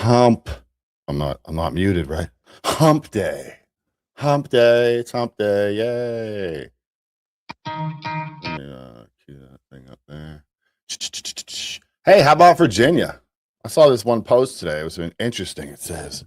Hump. I'm not muted, right? Hump day. Hump day. It's hump day. Yay. Let me cue that thing up there. Hey, how about Virginia? I saw this one post today. It was interesting. It says,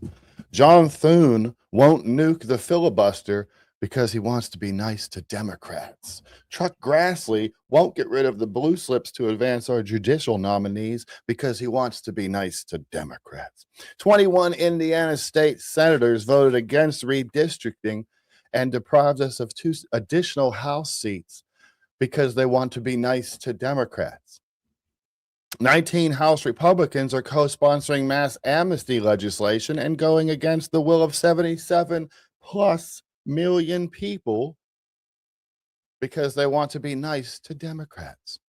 John Thune won't nuke the filibuster because he wants to be nice to Democrats. Chuck Grassley won't get rid of the blue slips to advance our judicial nominees because he wants to be nice to Democrats. 21 Indiana state senators voted against redistricting and deprived us of 2 additional House seats because they want to be nice to Democrats. 19 House Republicans are co-sponsoring mass amnesty legislation and going against the will of 77 plus million people because they want to be nice to Democrats.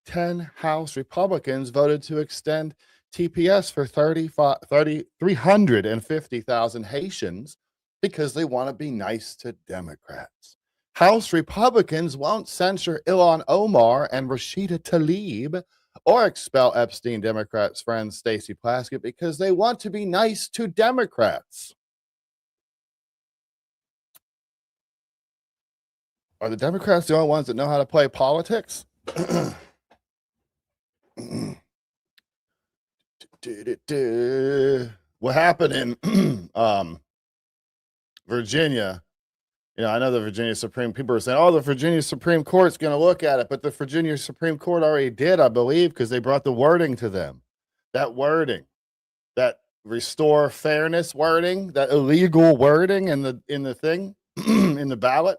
10 House Republicans voted to extend TPS for 350,000 Haitians because they want to be nice to Democrats. House Republicans won't censure Ilhan Omar and Rashida Tlaib or expel Epstein Democrats' friend Stacey Plaskett because they want to be nice to Democrats. Are the Democrats the only ones that know how to play politics? What happened in Virginia? You know, I know the Virginia Supreme, people are saying, oh, the Virginia Supreme Court's going to look at it, but the Virginia Supreme Court already did, I believe, because they brought the wording to them. That wording, that restore fairness wording, that illegal wording in the thing, in the ballot.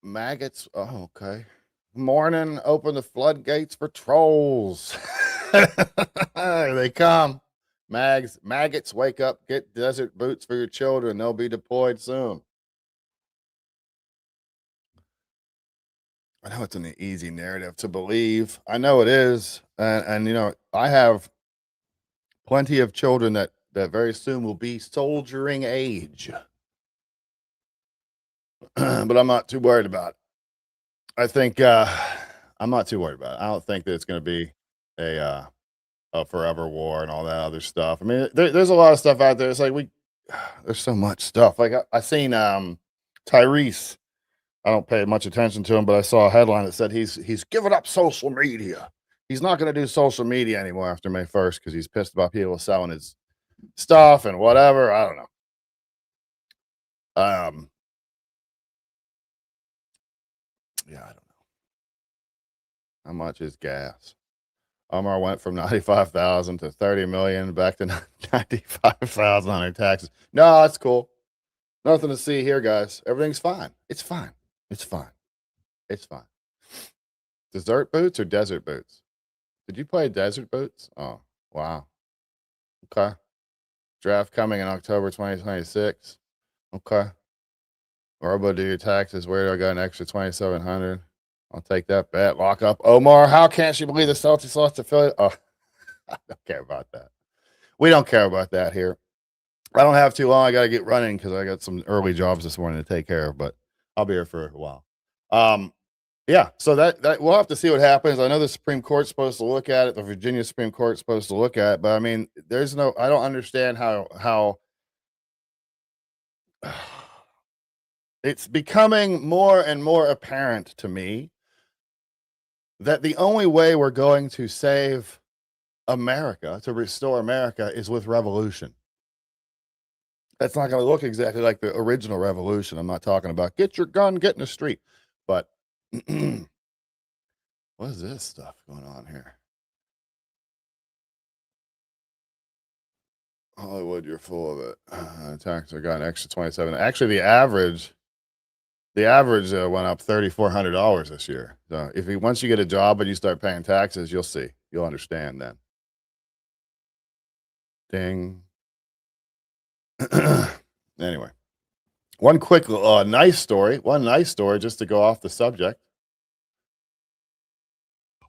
Maggots. Oh, okay. Morning, open the floodgates for trolls. Here they come. Maggots, wake up, get desert boots for your children. They'll be deployed soon. I know it's an easy narrative to believe. I know it is. And you know, I have plenty of children that very soon will be soldiering age. But I'm not too worried about it. I think I'm not too worried about it. I don't think that it's going to be a forever war and all that other stuff. I mean, there's a lot of stuff out there. It's like there's so much stuff. Like I seen Tyrese. I don't pay much attention to him, but I saw a headline that said he's given up social media. He's not going to do social media anymore after May 1st because he's pissed about people selling his stuff and whatever. I don't know. Yeah, I don't know. How much is gas? Omar went from 95,000 to 30 million, back to 95,000 on her taxes. No, it's cool. Nothing to see here, guys. Everything's fine. It's fine. It's fine. It's fine. Desert boots or desert boots? Did you play desert boots? Oh, wow. Okay. Draft coming in October 2026. Okay. Robo, do your taxes. Where do I got an extra 2,700? I'll take that bet. Lock up Omar. How can't she believe the Celtics lost to Philly? Oh, I don't care about that. We don't care about that here. I don't have too long. I got to get running because I got some early jobs this morning to take care of, but I'll be here for a while. Yeah, so that we'll have to see what happens. I know the Supreme Court's supposed to look at it. The Virginia Supreme Court's supposed to look at it, but I mean, I don't understand how it's becoming more and more apparent to me that the only way we're going to save America, to restore America, is with revolution. That's not going to look exactly like the original revolution. I'm not talking about get your gun, get in the street. But what is this stuff going on here? Hollywood, you're full of it. Tax, I got an extra 27. Actually, the average went up $3,400 this year. So once you get a job and you start paying taxes, you'll see. You'll understand then. Ding. Anyway, one quick nice story. One nice story just to go off the subject.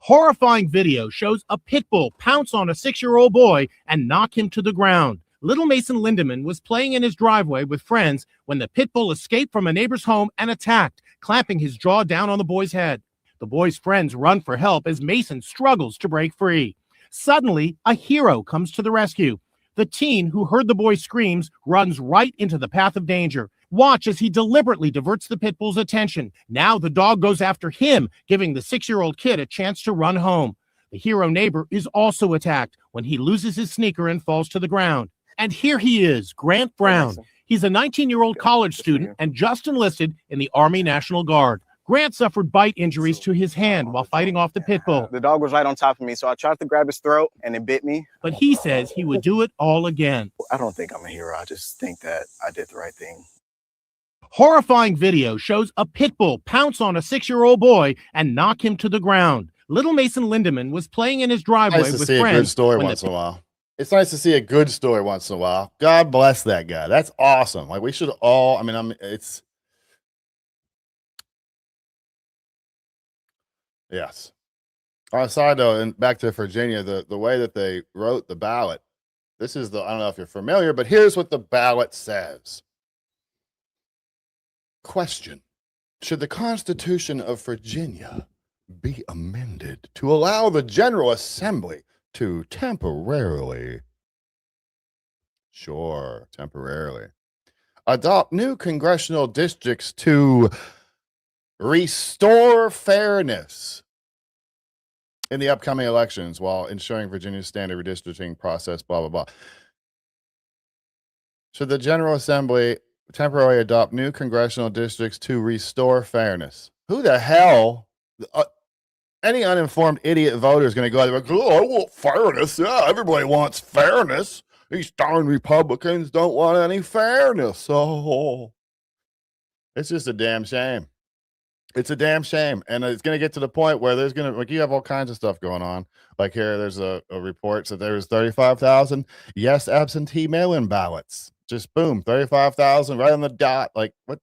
Horrifying video shows a pit bull pounce on a 6-year-old boy and knock him to the ground. Little Mason Lindemann was playing in his driveway with friends when the pit bull escaped from a neighbor's home and attacked, clamping his jaw down on the boy's head. The boy's friends run for help as Mason struggles to break free. Suddenly, a hero comes to the rescue. The teen who heard the boy's screams runs right into the path of danger. Watch as he deliberately diverts the pit bull's attention. Now the dog goes after him, giving the 6-year-old kid a chance to run home. The hero neighbor is also attacked when he loses his sneaker and falls to the ground. And here he is, Grant Brown. He's a 19-year-old college student and just enlisted in the Army National Guard. Grant suffered bite injuries to his hand while fighting off the pit bull. The dog was right on top of me, so I tried to grab his throat, and it bit me. But he says he would do it all again. I don't think I'm a hero. I just think that I did the right thing. Horrifying video shows a pit bull pounce on a 6-year-old boy and knock him to the ground. Little Mason Lindemann was playing in his driveway with friends. Nice to see a good story once in a while. It's nice to see a good story once in a while. God bless that guy. That's awesome. Like we should all. I mean, it's. Yes. On a side note, and back to Virginia, the way that they wrote the ballot, this is I don't know if you're familiar, but here's what the ballot says. Question: should the Constitution of Virginia be amended to allow the General Assembly to temporarily adopt new congressional districts to restore fairness in the upcoming elections while ensuring Virginia's standard redistricting process, blah, blah, blah. Should the General Assembly temporarily adopt new congressional districts to restore fairness? Who the hell? Any uninformed idiot voter is going to go out there and go, oh, I want fairness. Yeah, everybody wants fairness. These darn Republicans don't want any fairness. Oh, it's just a damn shame. It's a damn shame. And it's going to get to the point where there's going to, like, you have all kinds of stuff going on. Like here, there's a report that there was 35,000 yes absentee mail-in ballots. Just boom, 35,000 right on the dot. Like, what?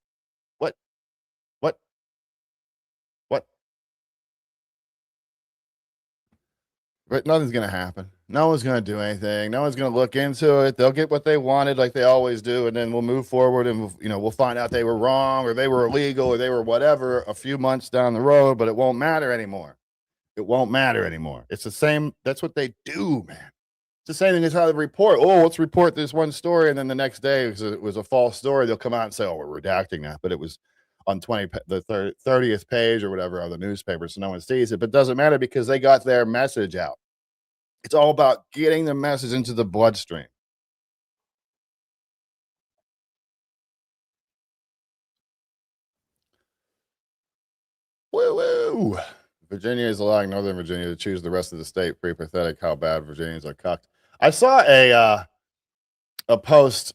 But nothing's going to happen. No one's going to do anything. No one's going to look into it. They'll get what they wanted like they always do, and then we'll move forward and we'll find out they were wrong or they were illegal or they were whatever a few months down the road, but it won't matter anymore. It won't matter anymore. It's the same. That's what they do, man. It's the same thing as how they report. Oh, let's report this one story, and then the next day it was a false story. They'll come out and say, oh, we're redacting that, but it was on the 30th page or whatever of the newspaper, so no one sees it. But it doesn't matter because they got their message out. It's all about getting the message into the bloodstream. Woo-woo! Virginia is allowing Northern Virginia to choose the rest of the state. Pretty pathetic how bad Virginians are cucked. I saw a post.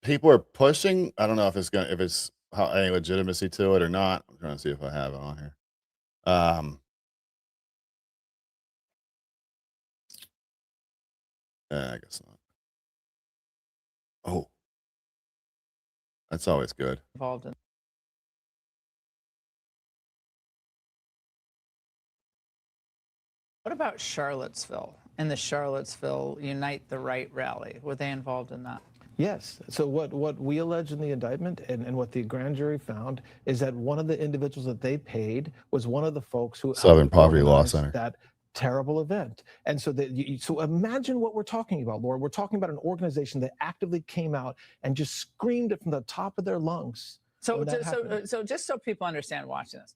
People are pushing. I don't know if it's any legitimacy to it or not. I'm trying to see if I have it on here. I guess not. Oh, that's always good. Involved in. What about Charlottesville and the Charlottesville Unite the Right rally? Were they involved in that? Yes. So what we allege in the indictment and what the grand jury found is that one of the individuals that they paid was one of the folks who Southern Poverty Law Center. That terrible event. And so so imagine what we're talking about, Laura. We're talking about an organization that actively came out and just screamed it from the top of their lungs. So just so people understand watching this,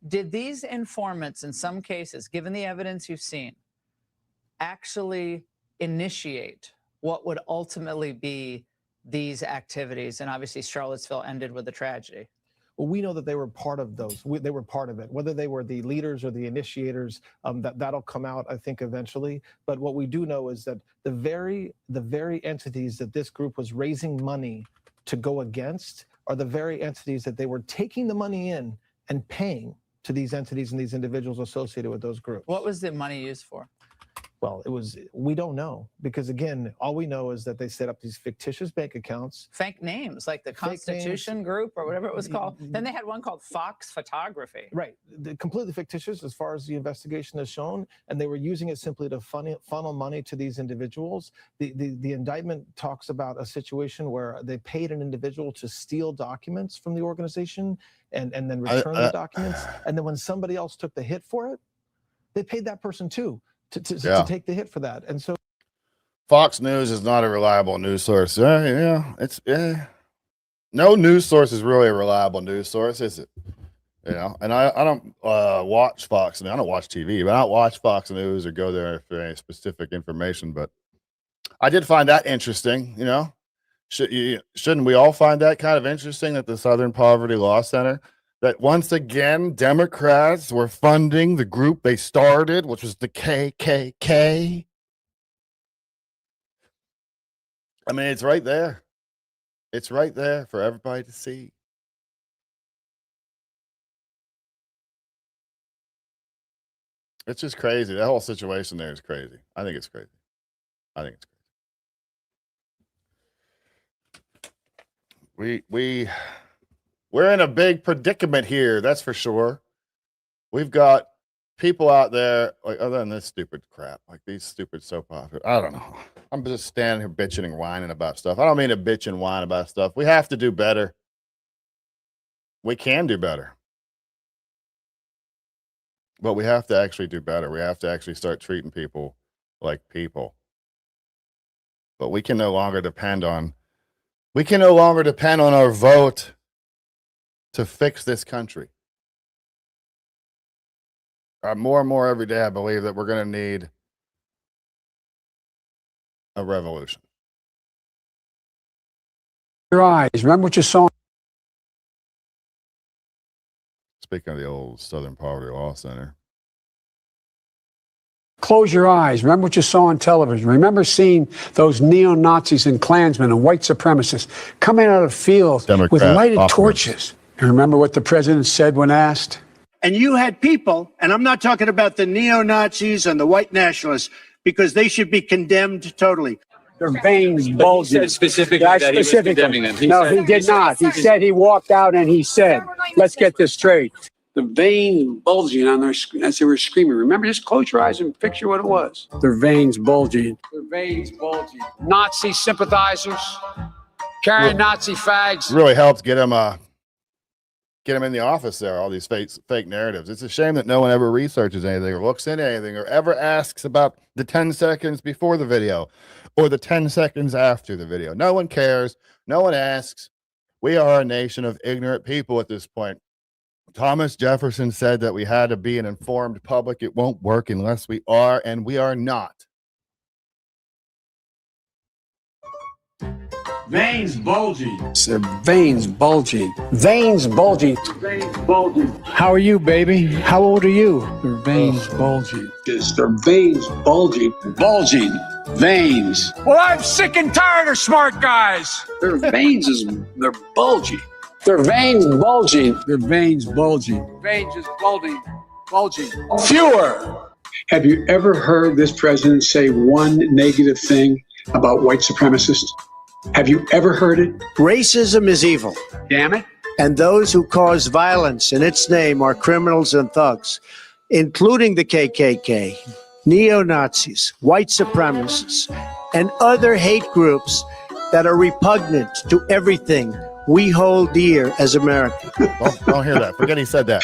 did these informants in some cases, given the evidence you've seen, actually initiate what would ultimately be these activities? And obviously Charlottesville ended with a tragedy. Well, we know that they were part of those. They were part of it. Whether they were the leaders or the initiators, that'll come out, I think, eventually. But what we do know is that the very entities that this group was raising money to go against are the very entities that they were taking the money in and paying to these entities and these individuals associated with those groups. What was the money used for? Well, we don't know, because again, all we know is that they set up these fictitious bank accounts. Fake names, like the Constitution Group or whatever it was called. Then they had one called Fox Photography. Right, completely fictitious as far as the investigation has shown, and they were using it simply to funnel money to these individuals. The indictment talks about a situation where they paid an individual to steal documents from the organization and then return the documents, and then when somebody else took the hit for it, they paid that person too. To take the hit for that. And so Fox News is not a reliable news source. No news source is really a reliable news source, is it? You know, and I don't watch Fox. I don't watch TV, but I don't watch Fox News or go there for any specific information. But I did find that interesting. You know, shouldn't we all find that kind of interesting that the Southern Poverty Law Center, that once again, Democrats were funding the group they started, which was the KKK. I mean, it's right there. It's right there for everybody to see. It's just crazy. That whole situation there is crazy. I think it's crazy. We're in a big predicament here, that's for sure. We've got people out there, like, other than this stupid crap, like these stupid soap operas. I don't know. I'm just standing here bitching and whining about stuff. I don't mean to bitch and whine about stuff. We have to do better. We can do better. But we have to actually do better. We have to actually start treating people like people. But we can no longer depend on our vote to fix this country. More and more every day, I believe that we're going to need a revolution. Your eyes. Remember what you saw. Speaking of the old Southern Poverty Law Center. Close your eyes. Remember what you saw on television. Remember seeing those neo-Nazis and Klansmen and white supremacists coming out of fields with lighted torches. And remember what the president said when asked? And you had people, and I'm not talking about the neo-Nazis and the white nationalists, because they should be condemned totally. Their veins bulging. He said specifically that he was condemning them. He did not. He said he walked out and he said, let's get this straight. The veins bulging on their, as they were screaming. Remember, just close your eyes and picture what it was. Their veins bulging. Their veins bulging. Nazi sympathizers, carrying Nazi fags. Really helps get them in the office there, all these fake narratives. It's a shame that no one ever researches anything or looks into anything or ever asks about the 10 seconds before the video or the 10 seconds after the video. No one cares. No one asks. We are a nation of ignorant people at this point. Thomas Jefferson said that we had to be an informed public. It won't work unless we are, and we are not. Veins bulging. Their veins bulging. Veins bulging. Veins bulging. How are you, baby? How old are you? Their veins bulging. Their veins bulging. Bulging. Veins. Well, I'm sick and tired of smart guys. Their veins they're bulging. Their veins bulging. Their veins bulging. Veins is bulging. Bulging. Fewer. Have you ever heard this president say one negative thing about white supremacists? Have you ever heard it? Racism is evil. Damn it. And those who cause violence in its name are criminals and thugs, including the KKK, neo-Nazis, white supremacists, and other hate groups that are repugnant to everything we hold dear as Americans. Don't hear that. Forget he said that.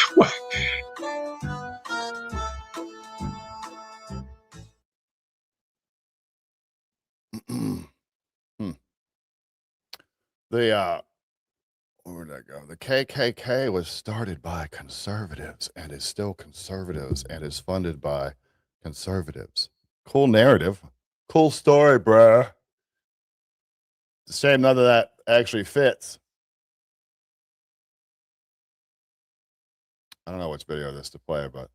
Where'd that go? The KKK was started by conservatives and is still conservatives and is funded by conservatives. Cool narrative. Cool story, bruh. It's a shame none of that actually fits. I don't know which video this to play, but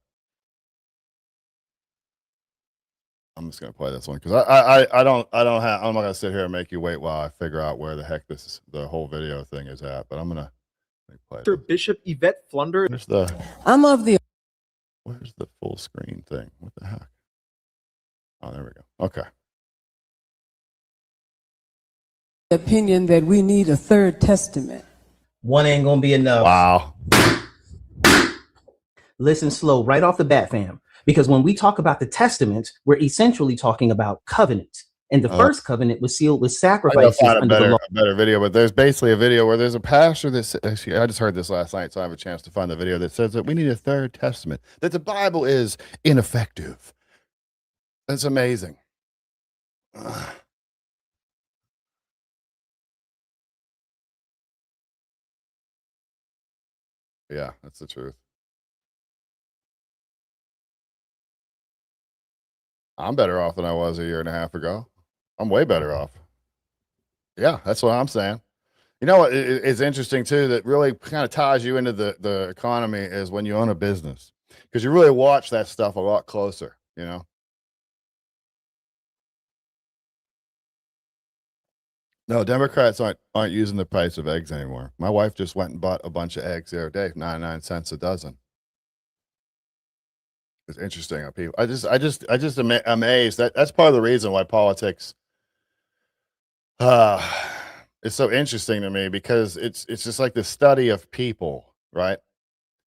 I'm just gonna play this one because I'm not gonna sit here and make you wait while I figure out where the heck the whole video thing is at. But I'm gonna play it. Bishop Yvette Flunder. Where's the full screen thing? What the heck? Oh, there we go. Okay. Opinion that we need a third testament. One ain't gonna be enough. Wow. Listen slow right off the bat, fam. Because when we talk about the testament, we're essentially talking about covenant. And the first covenant was sealed with sacrifices under the law. A better video, but there's basically a video where there's a pastor that actually, I just heard this last night, so I have a chance to find the video that says that we need a third testament, that the Bible is ineffective. That's amazing. Yeah, that's the truth. I'm better off than I was a year and a half ago. I'm way better off. Yeah, that's what I'm saying. You know what? It's interesting too that really kind of ties you into the economy is when you own a business, because you really watch that stuff a lot closer. You know. No, Democrats aren't using the price of eggs anymore. My wife just went and bought a bunch of eggs the other day, 99 cents a dozen. It's interesting how people. I just amazed. That's part of the reason why politics. It's so interesting to me because it's just like the study of people, right?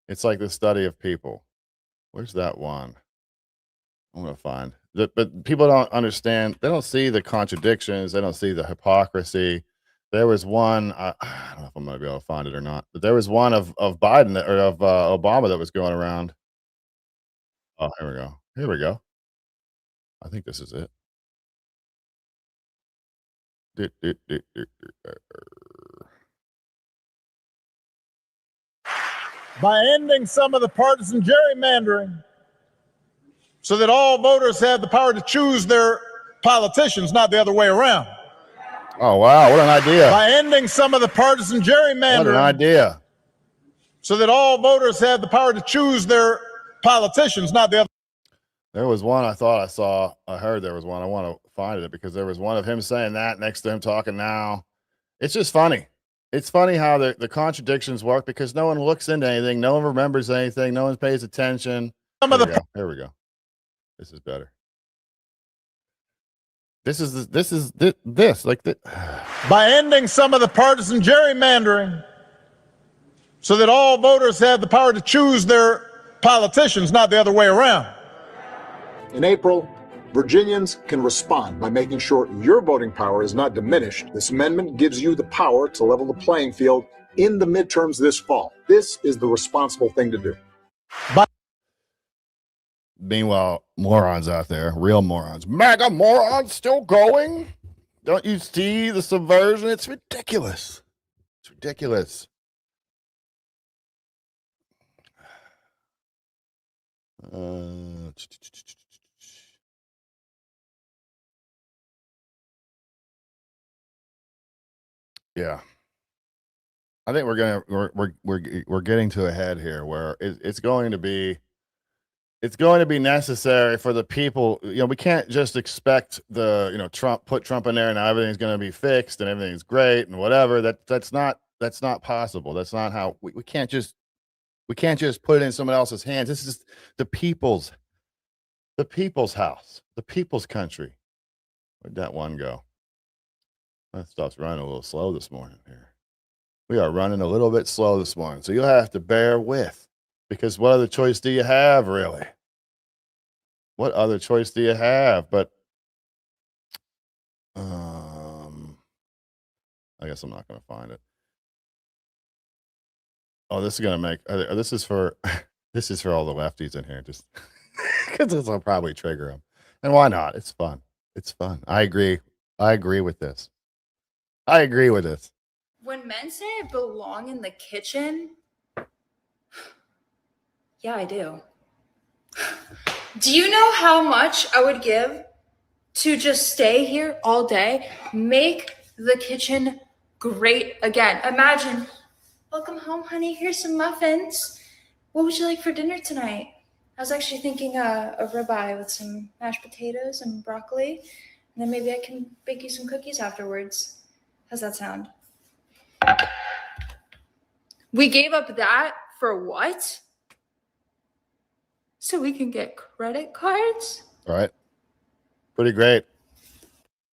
It's like the study of people. Where's that one? I'm gonna find. But people don't understand. They don't see the contradictions. They don't see the hypocrisy. There was one. I don't know if I'm gonna be able to find it or not. But there was one of Biden or of Obama that was going around. Oh, here we go. Here we go. I think this is it. By ending some of the partisan gerrymandering so that all voters have the power to choose their politicians, not the other way around. Oh, wow. What an idea. By ending some of the partisan gerrymandering. What an idea. So that all voters have the power to choose their politicians, not the other. There was one I heard there was one. I want to find it because there was one of him saying that next to him talking now. It's just funny. It's funny how the contradictions work because no one looks into anything. No one remembers anything. No one pays attention. Here we go. This is better. By ending some of the partisan gerrymandering so that all voters have the power to choose their politicians, not the other way around. In April, Virginians can respond by making sure your voting power is not diminished. This amendment gives you the power to level the playing field in the midterms this fall. This is the responsible thing to do. Meanwhile, morons out there, real morons, MAGA morons still going. Don't you see the subversion? It's ridiculous. It's ridiculous. Yeah, I think we're getting to a head here where it's going to be necessary for the people. You know, we can't just expect put Trump in there and everything's going to be fixed and everything's great and whatever. That's not possible. That's not how we can't just put it in someone else's hands. This is the people's house, the people's country. Where'd that one go? That stuff's running a little slow this morning here. We are running a little bit slow this morning, so you'll have to bear with, because what other choice do you have, really? What other choice do you have? But I guess I'm not going to find it. Oh, this is going to make. This is for all the lefties in here, just because this will probably trigger them. And why not? It's fun. It's fun. I agree. I agree with this. When men say I belong in the kitchen, yeah, I do. Do you know how much I would give to just stay here all day, make the kitchen great again. Imagine, welcome home, honey. Here's some muffins. What would you like for dinner tonight? I was actually thinking a ribeye with some mashed potatoes and broccoli. And then maybe I can bake you some cookies afterwards. How's that sound? We gave up that for what? So we can get credit cards? All right. Pretty great.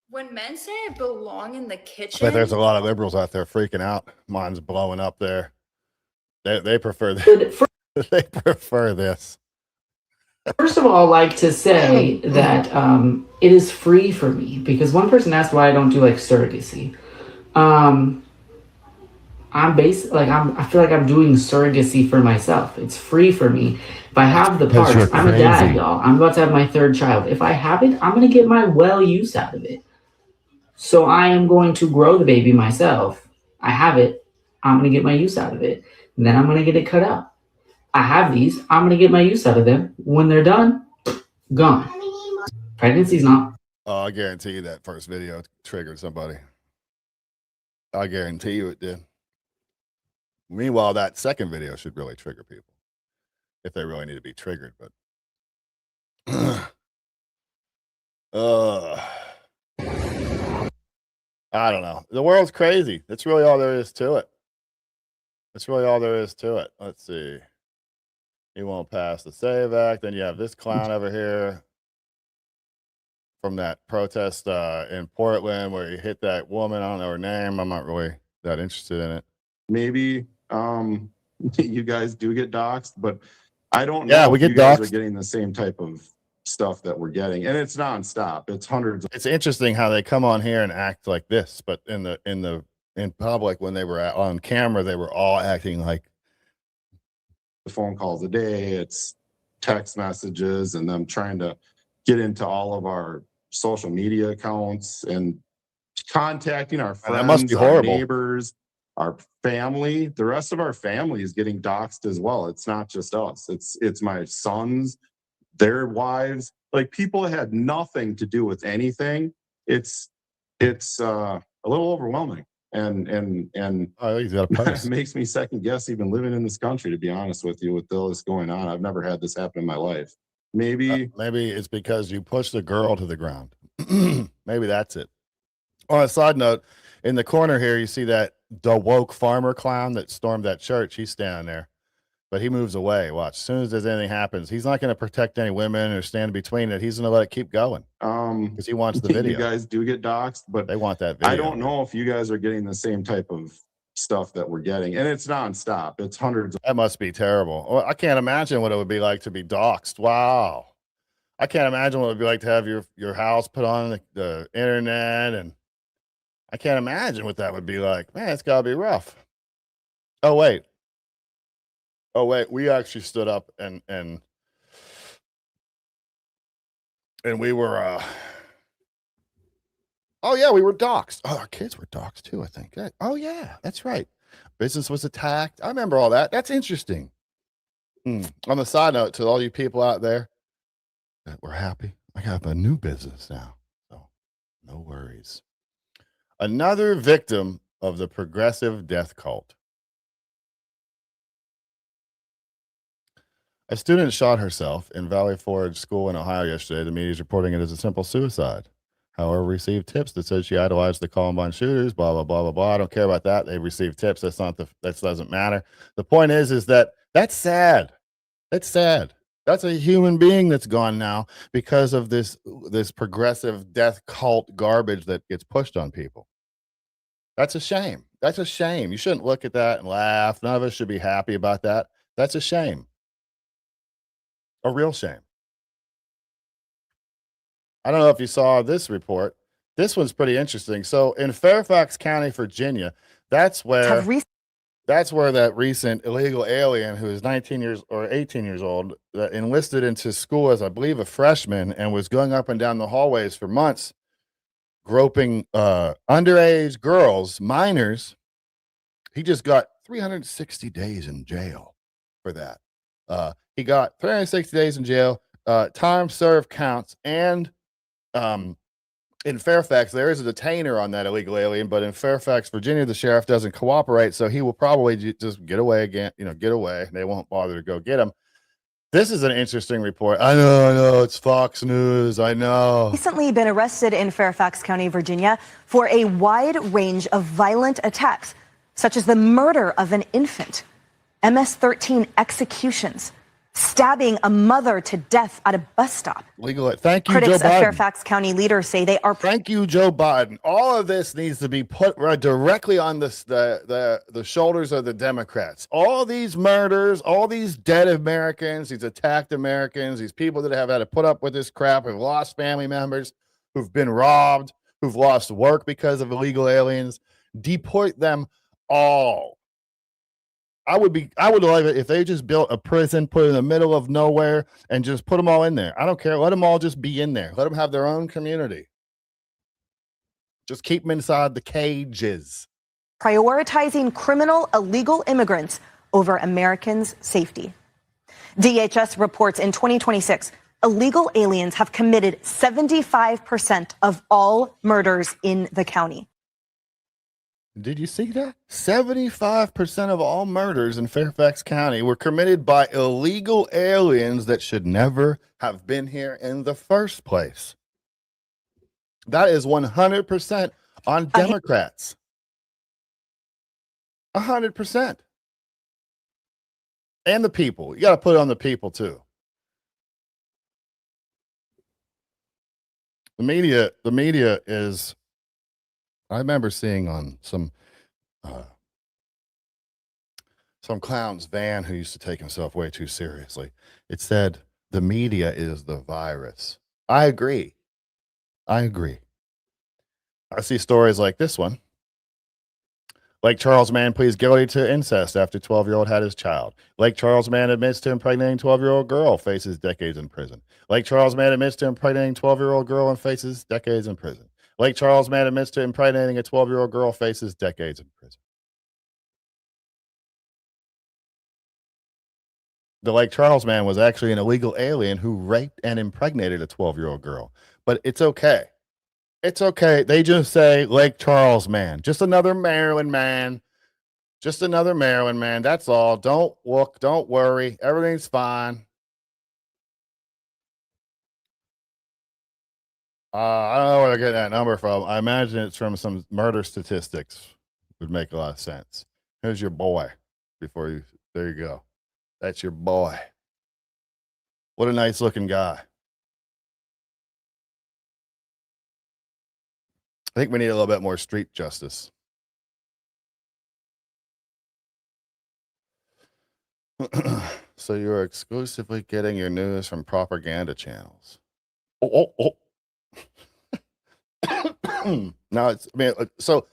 When men say I belong in the kitchen. But there's a lot of liberals out there freaking out. Mine's blowing up there. They prefer this. They prefer this. First of all, I'd like to say that it is free for me, because one person asked why I don't do like surrogacy. I feel like I'm doing surrogacy for myself. It's free for me. If I have the parts, I'm a dad, y'all. I'm about to have my third child. If I have it, I'm going to get my well use out of it. So I am going to grow the baby myself. I have it. I'm going to get my use out of it. And then I'm going to get it cut out. I have these. I'm going to get my use out of them. When they're done, gone. Pregnancy's not. Oh, I guarantee you that first video triggered somebody. I guarantee you it did. Meanwhile, that second video should really trigger people if they really need to be triggered. But I don't know. The world's crazy. That's really all there is to it. That's really all there is to it. Let's see. He won't pass the SAVE Act. Then you have this clown over here from that protest in Portland where he hit that woman. I don't know her name. I'm not really that interested in it. Maybe you guys do get doxxed, but I don't know. Yeah, we if get you guys doxxed. are getting the same type of stuff that we're getting, and it's nonstop. It's hundreds. It's interesting how they come on here and act like this, but in public when they were on camera, they were all acting like phone calls a day. It's text messages and them trying to get into all of our social media accounts and contacting our friends, that must be our horrible. neighbors, our family. The rest of our family is getting doxxed as well. It's not just us. It's my sons, their wives, like people that had nothing to do with anything. It's a little overwhelming. And it makes me second guess even living in this country, to be honest with you, with all this going on. I've never had this happen in my life. Maybe it's because you pushed the girl to the ground. Maybe that's it. On a side note, in the corner here, you see that the woke farmer clown that stormed that church. He's standing there, but he moves away. Watch. As soon as there's anything happens, he's not going to protect any women or stand in between it. He's going to let it keep going because he wants the video. You guys do get doxxed, but they want that video. I don't know if you guys are getting the same type of stuff that we're getting, and it's nonstop. It's hundreds. That must be terrible. Well, I can't imagine what it would be like to be doxxed. Wow. I can't imagine what it would be like to have your house put on the internet, and I can't imagine what that would be like. Man, it's got to be rough. Oh wait, we actually stood up and we were oh yeah, we were doxxed. Oh, our kids were doxxed too, I think. Oh yeah, that's right. Business was attacked. I remember all that. That's interesting. On the side note, to all you people out there that were happy, I got a new business now, so no worries. Another victim of the progressive death cult. A student shot herself in Valley Forge School in Ohio yesterday. The media is reporting it as a simple suicide. However, received tips that said she idolized the Columbine shooters, blah, blah, blah, blah, blah. I don't care about that. They received tips. That doesn't matter. The point is that that's sad. That's sad. That's a human being that's gone now because of this progressive death cult garbage that gets pushed on people. That's a shame. That's a shame. You shouldn't look at that and laugh. None of us should be happy about that. That's a shame. A real shame. I don't know if you saw this report. This one's pretty interesting. So in Fairfax County, Virginia, that's where that recent illegal alien who is 19 years or 18 years old that enlisted into school as, I believe, a freshman and was going up and down the hallways for months, groping underage girls, minors. He just got 360 days in jail for that. He got 360 days in jail, time served counts, and in Fairfax, there is a detainer on that illegal alien, but in Fairfax, Virginia, the sheriff doesn't cooperate, so he will probably just get away again, get away. They won't bother to go get him. This is an interesting report. I know, it's Fox News. I know. Recently been arrested in Fairfax County, Virginia, for a wide range of violent attacks, such as the murder of an infant, MS-13 executions, stabbing a mother to death at a bus stop. Legal. Thank you, Critics Joe Biden. of Fairfax County leaders say they are. Thank you, Joe Biden. All of this needs to be put right directly on the shoulders of the Democrats. All these murders, all these dead Americans, these attacked Americans, these people that have had to put up with this crap, who've lost family members, who've been robbed, who've lost work because of illegal aliens. Deport them all. I would love it if they just built a prison, put it in the middle of nowhere, and just put them all in there. I don't care. Let them all just be in there. Let them have their own community. Just keep them inside the cages. Prioritizing criminal illegal immigrants over Americans' safety. DHS reports in 2026, illegal aliens have committed 75% of all murders in the county. Did you see that? 75% of all murders in Fairfax County were committed by illegal aliens that should never have been here in the first place. That is 100% on Democrats. 100%. And the people. You got to put it on the people, too. The media is... I remember seeing on some clown's van who used to take himself way too seriously. It said the media is the virus. I agree. I see stories like this one. Lake Charles man pleads guilty to incest after 12-year-old had his child. Lake Charles man admits to impregnating 12-year-old girl, faces decades in prison. Lake Charles man admits to impregnating 12-year-old girl and faces decades in prison. Lake Charles man admits to impregnating a 12-year-old girl, faces decades in prison. The Lake Charles man was actually an illegal alien who raped and impregnated a 12-year-old girl. But it's okay. It's okay. They just say Lake Charles man. Just another Maryland man. Just another Maryland man. That's all. Don't look. Don't worry. Everything's fine. I don't know where they're getting that number from. I imagine it's from some murder statistics. Would make a lot of sense. Here's your boy. There you go. That's your boy. What a nice looking guy. I think we need a little bit more street justice. So you're exclusively getting your news from propaganda channels. Now so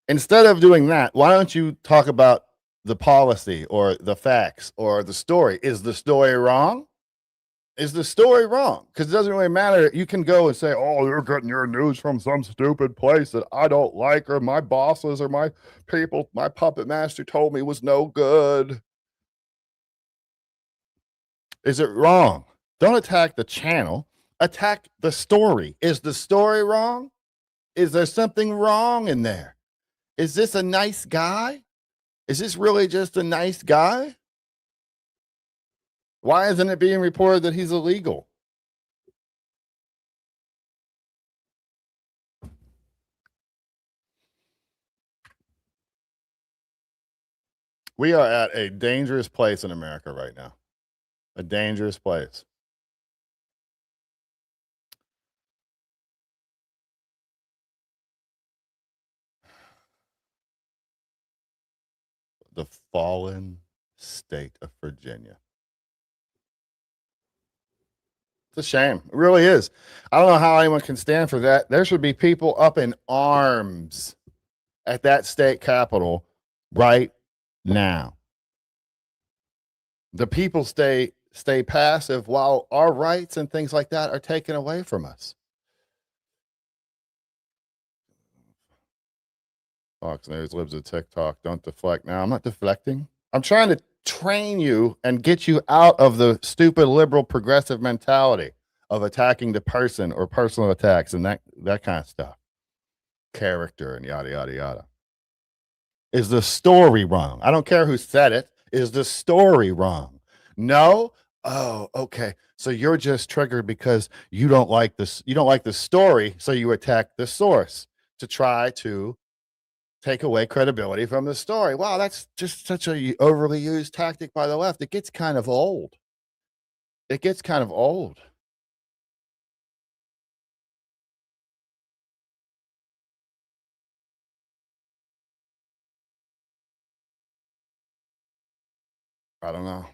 instead of doing that, why don't you talk about the policy or the facts or the story? Is the story wrong? Is the story wrong? Because it doesn't really matter. You can go and say, oh, you're getting your news from some stupid place that I don't like, or my bosses or my people, my puppet master told me was no good. Is it wrong? Don't attack the channel. Attack the story. Is the story wrong? Is there something wrong in there? Is this a nice guy? Is this really just a nice guy? Why isn't it being reported that he's illegal? We are at a dangerous place in America right now. A dangerous place. The fallen state of Virginia. It's a shame. It really is. I don't know how anyone can stand for that. There should be people up in arms at that state capitol right now. The people stay passive while our rights and things like that are taken away from us. Fox News, libs of TikTok, don't deflect. Now, I'm not deflecting. I'm trying to train you and get you out of the stupid liberal progressive mentality. of attacking the person or personal attacks and that kind of stuff. Character and yada, yada, yada. Is the story wrong? I don't care who said it. Is the story wrong? No? Oh, okay. So you're just triggered because you don't like this. You don't like the story, so you attack the source to try to take away credibility from the story. Wow, that's just such a overly used tactic by the left. It gets kind of old. It gets kind of old. I don't know.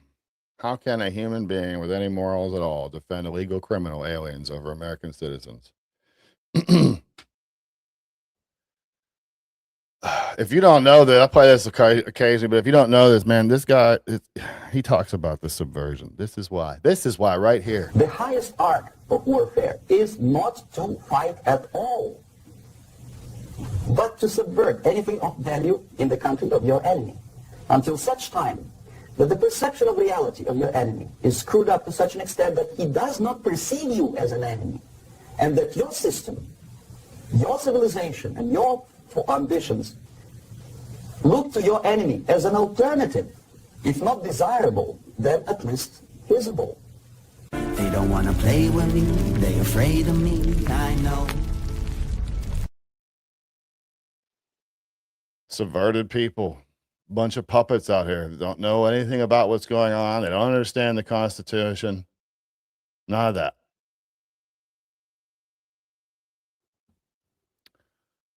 How can a human being with any morals at all defend illegal criminal aliens over American citizens? If you don't know that, I play this occasionally, but if you don't know this, man, this guy, he talks about the subversion. This is why. This is why right here. The highest art of warfare is not to fight at all, but to subvert anything of value in the country of your enemy until such time that the perception of reality of your enemy is screwed up to such an extent that he does not perceive you as an enemy, and that your system, your civilization, and your ambitions look to your enemy as an alternative, if not desirable, then at least visible. They don't want to play with me, they're afraid of me, I know. Subverted people. Bunch of puppets out here that don't know anything about what's going on. They don't understand the Constitution. None of that.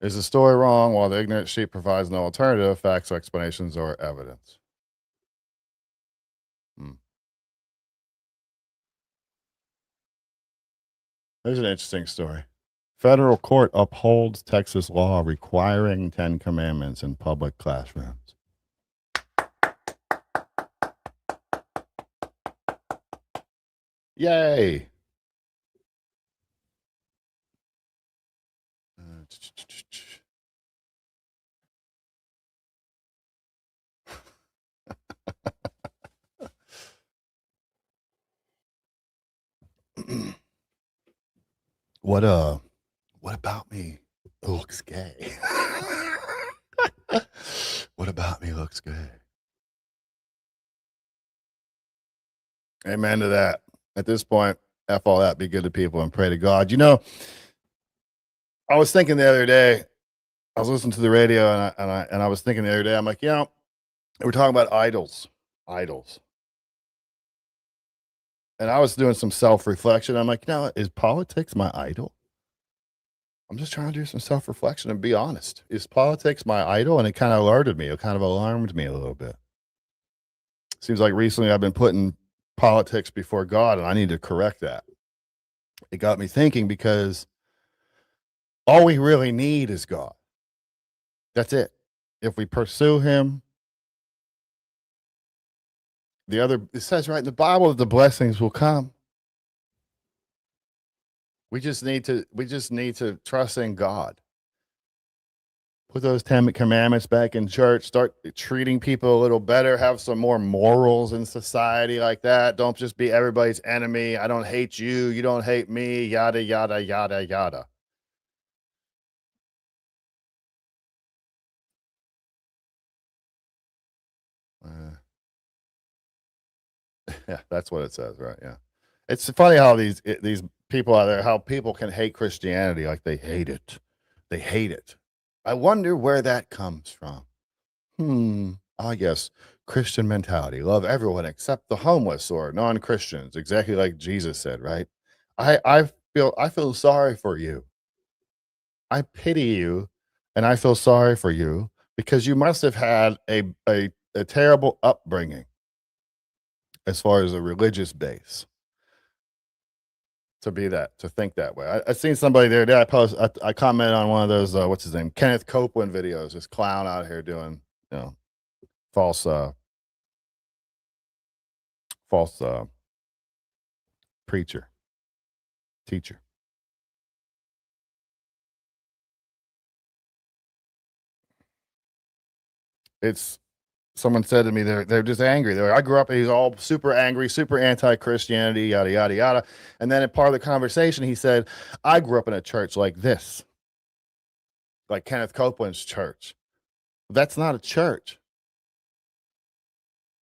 Is the story wrong while the ignorant sheep provides no alternative, facts, explanations, or evidence? There's an interesting story. Federal court upholds Texas law requiring 10 commandments in public classrooms. Yay. What about me looks gay? What about me looks gay? Amen to that. At this point, F all that, be good to people and pray to God. You know, I was thinking the other day, I was listening to the radio and I was thinking the other day, I'm like, you know, we're talking about idols. And I was doing some self-reflection. I'm like, you know, is politics my idol? I'm just trying to do some self-reflection and be honest. Is politics my idol? And it kind of alerted me. It kind of alarmed me a little bit. Seems like recently I've been putting politics before God, and I need to correct that. It got me thinking because all we really need is God. That's it. If we pursue him, it says right in the Bible that the blessings will come. We just need to trust in God. Put those 10 commandments back in church. Start treating people a little better. Have some more morals in society like that. Don't just be everybody's enemy. I don't hate you. You don't hate me. Yada, yada, yada, yada. Yeah, that's what it says, right? Yeah. It's funny how these people out there, how people can hate Christianity like they hate it. They hate it. I wonder where that comes from. I guess Christian mentality. Love everyone except the homeless or non-Christians, exactly like Jesus said, right? I feel sorry for you. I pity you and I feel sorry for you because you must have had a terrible upbringing as far as a religious base. To think that way. I seen somebody the other day. I commented on one of those what's his name, Kenneth Copeland videos. This clown out here doing, you know, false teacher. It's someone said to me, they're just angry. I grew up, he's all super angry, super anti-Christianity, yada, yada, yada. And then in part of the conversation, he said, I grew up in a church like this, like Kenneth Copeland's church. That's not a church.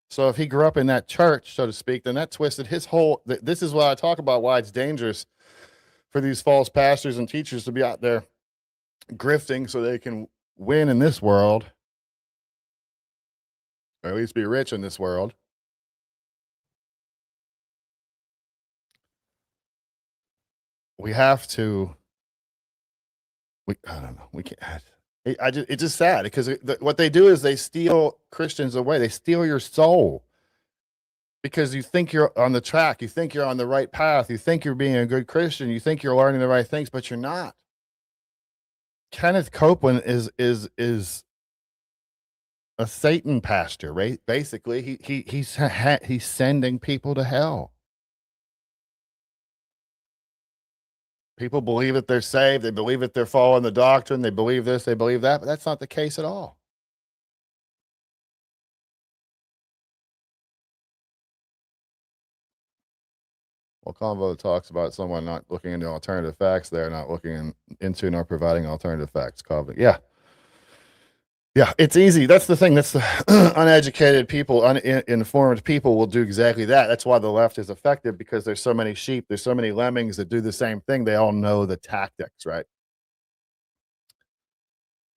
So if he grew up in that church, so to speak, then that twisted his whole, this is what I talk about, why it's dangerous for these false pastors and teachers to be out there grifting so they can win in this world, or at least be rich in this world. We have to, I don't know, we can't. It's just sad because what they do is they steal Christians away. They steal your soul because you think you're on the track. You think you're on the right path. You think you're being a good Christian. You think you're learning the right things, but you're not. Kenneth Copeland is a Satan pastor, right? Basically, he's sending people to hell. People believe that they're saved. They believe that they're following the doctrine. They believe this, they believe that, but that's not the case at all. Well, Convo talks about someone not looking into alternative facts. They're not looking into nor providing alternative facts. Convo, yeah. Yeah, it's easy. That's the thing. That's the uneducated people, uninformed people will do exactly that. That's why the left is effective, because there's so many sheep, there's so many lemmings that do the same thing. They all know the tactics, right?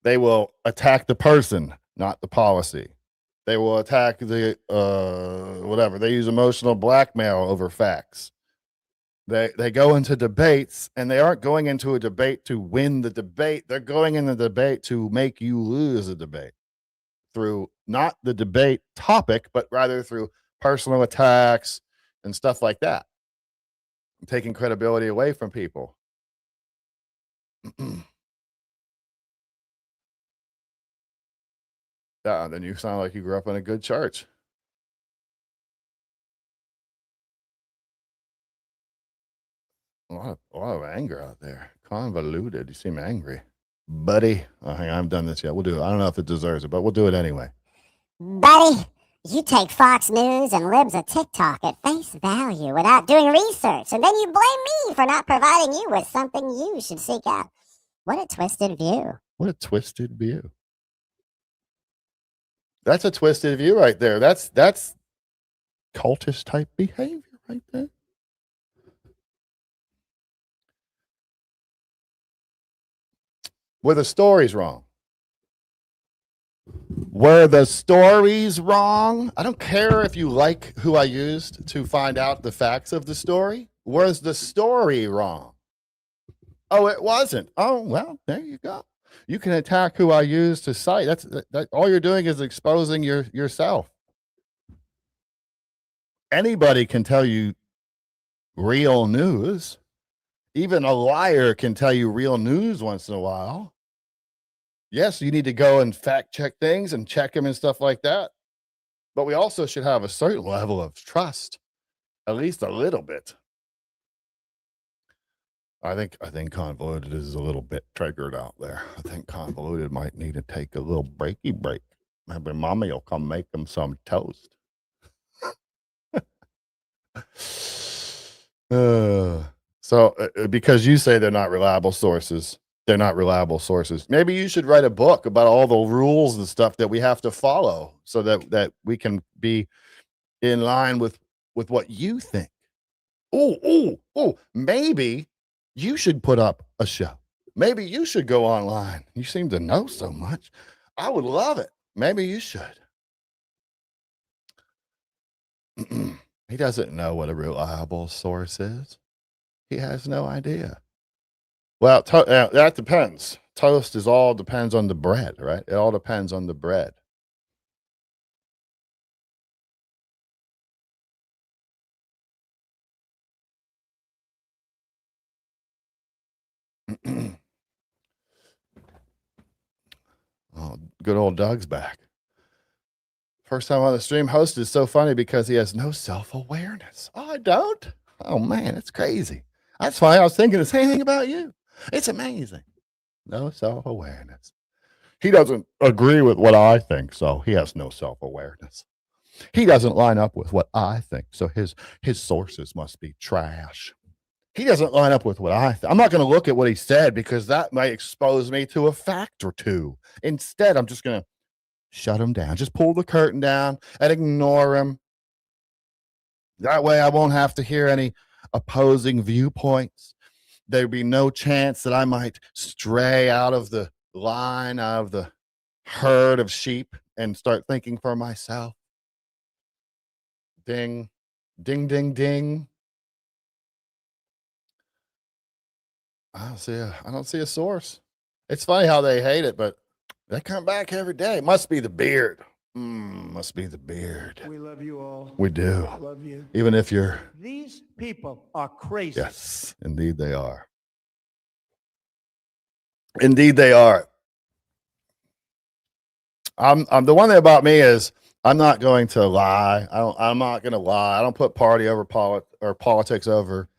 They will attack the person, not the policy. They will attack the whatever. They use emotional blackmail over facts. They go into debates, and they aren't going into a debate to win the debate. They're going in the debate to make you lose a debate through not the debate topic, but rather through personal attacks and stuff like that, taking credibility away from people. Yeah, then you sound like you grew up in a good church. A lot of anger out there. Convoluted. You seem angry. Buddy. Oh, hang on, I haven't done this yet. We'll do it. I don't know if it deserves it, but we'll do it anyway. Buddy, you take Fox News and libs of TikTok at face value without doing research, and then you blame me for not providing you with something you should seek out. What a twisted view. What a twisted view. That's a twisted view right there. That's cultist type behavior right there. Were the stories wrong? Were the stories wrong? I don't care if you like who I used to find out the facts of the story. Was the story wrong? Oh, it wasn't. Oh, well, there you go. You can attack who I used to cite. That all you're doing is exposing yourself. Anybody can tell you real news. Even a liar can tell you real news once in a while. Yes, you need to go and fact check things and check them and stuff like that. But we also should have a certain level of trust, at least a little bit. I think Convoluted is a little bit triggered out there. I think Convoluted might need to take a little breaky break. Maybe mommy will come make him some toast. Because you say they're not reliable sources, maybe you should write a book about all the rules and stuff that we have to follow so that we can be in line with what you think. Oh, maybe you should put up a show. Maybe you should go online. You seem to know so much. I would love it. Maybe you should. He doesn't know what a reliable source is. He has no idea. Well, that depends. Toast all depends on the bread, right? It all depends on the bread. Oh, good old Doug's back. First time on the stream. Host is so funny because he has no self-awareness. Oh, I don't? Oh, man, it's crazy. That's why I was thinking the same thing about you. It's amazing. No self-awareness. He doesn't agree with what I think, so he has no self-awareness. He doesn't line up with what I think, so his sources must be trash. He doesn't line up with what I think. I'm not going to look at what he said because that might expose me to a fact or two. Instead, I'm just going to shut him down. Just pull the curtain down and ignore him. That way I won't have to hear any opposing viewpoints. There'd be no chance that I might stray out of the line, out of the herd of sheep and start thinking for myself. Ding, ding, ding, ding. I don't see a source. It's funny how they hate it, but they come back every day. Must be the beard. Must be the beard. We love you all. We do. Love you. Even if you're... These people are crazy. Yes, indeed they are. Indeed they are. I'm the one thing about me is I'm not going to lie. I'm not going to lie. I don't put party over politics over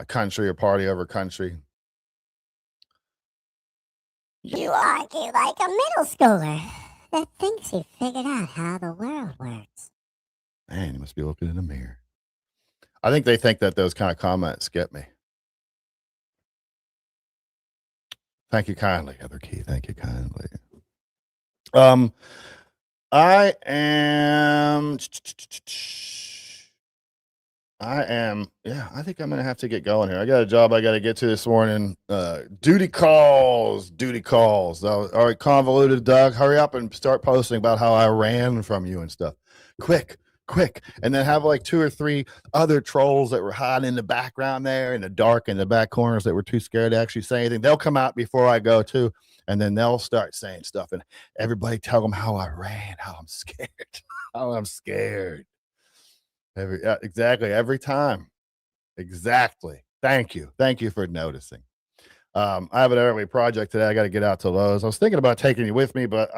country or party over country. You argue like a middle schooler that thinks he figured out how the world works. Man, you must be looking in the mirror. I think they think that those kind of comments get me. Thank you kindly, Heather Key. Thank you kindly. I am, I think I'm going to have to get going here. I got a job I got to get to this morning. Duty calls. All right, convoluted Doug, hurry up and start posting about how I ran from you and stuff. Quick. And then have like 2 or 3 other trolls that were hiding in the background there in the dark in the back corners that were too scared to actually say anything. They'll come out before I go too. And then they'll start saying stuff and everybody tell them how I ran, how I'm scared. Exactly. Every time. Exactly. Thank you for noticing. I have an early project today. I got to get out to Lowe's. I was thinking about taking you with me, but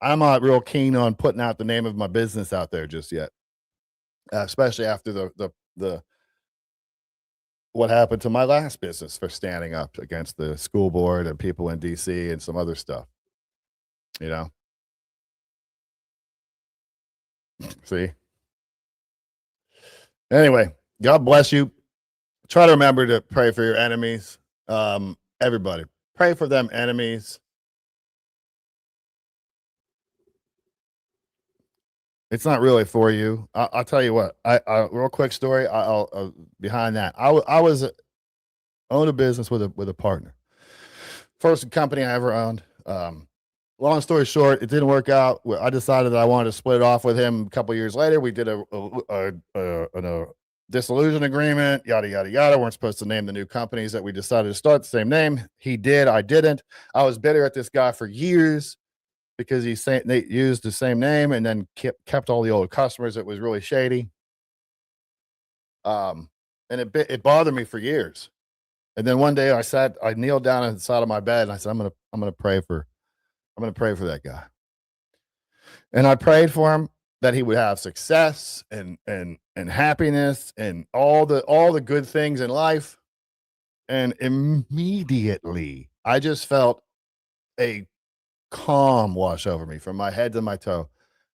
I'm not real keen on putting out the name of my business out there just yet, especially after the what happened to my last business for standing up against the school board and people in DC and some other stuff. You know. See. Anyway, God bless you. Try to remember to pray for your enemies. Everybody, pray for them enemies. It's not really for you. I'll tell you what. I real quick story. I'll behind that. I owned a business with a partner. First company I ever owned. Long story short, it didn't work out. I decided that I wanted to split it off with him. A couple of years later, we did a dissolution agreement. Yada yada yada. Weren't supposed to name the new companies that we decided to start the same name. He did. I didn't. I was bitter at this guy for years. Because they used the same name and then kept all the old customers. It was really shady. And it bothered me for years. And then one day I kneeled down on the side of my bed and I said, I'm gonna pray for that guy. And I prayed for him that he would have success and happiness and all the good things in life. And immediately I just felt a calm wash over me from my head to my toe.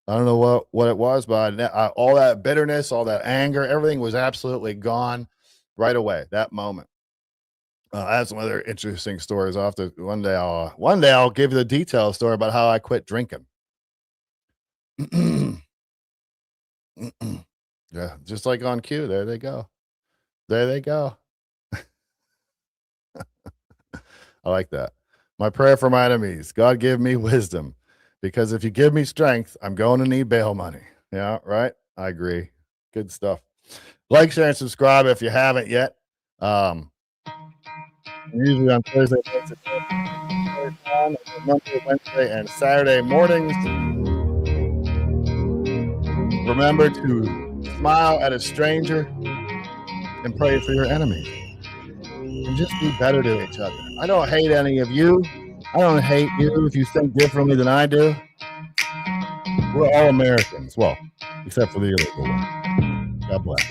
I don't know what it was, but all that bitterness, all that anger, everything was absolutely gone right away. That moment. I have some other interesting stories. One day I'll give you the detailed story about how I quit drinking. Yeah, just like on cue. There they go. I like that. My prayer for my enemies. God, give me wisdom, because if you give me strength, I'm going to need bail money. Yeah, right. I agree. Good stuff. Like, share, and subscribe if you haven't yet. Usually on Thursday, Monday, Wednesday, and Saturday mornings. Remember to smile at a stranger and pray for your enemies. And just be better to each other. I don't hate any of you. I don't hate you if you think differently than I do. We're all Americans. Well, except for the illegal one. God bless.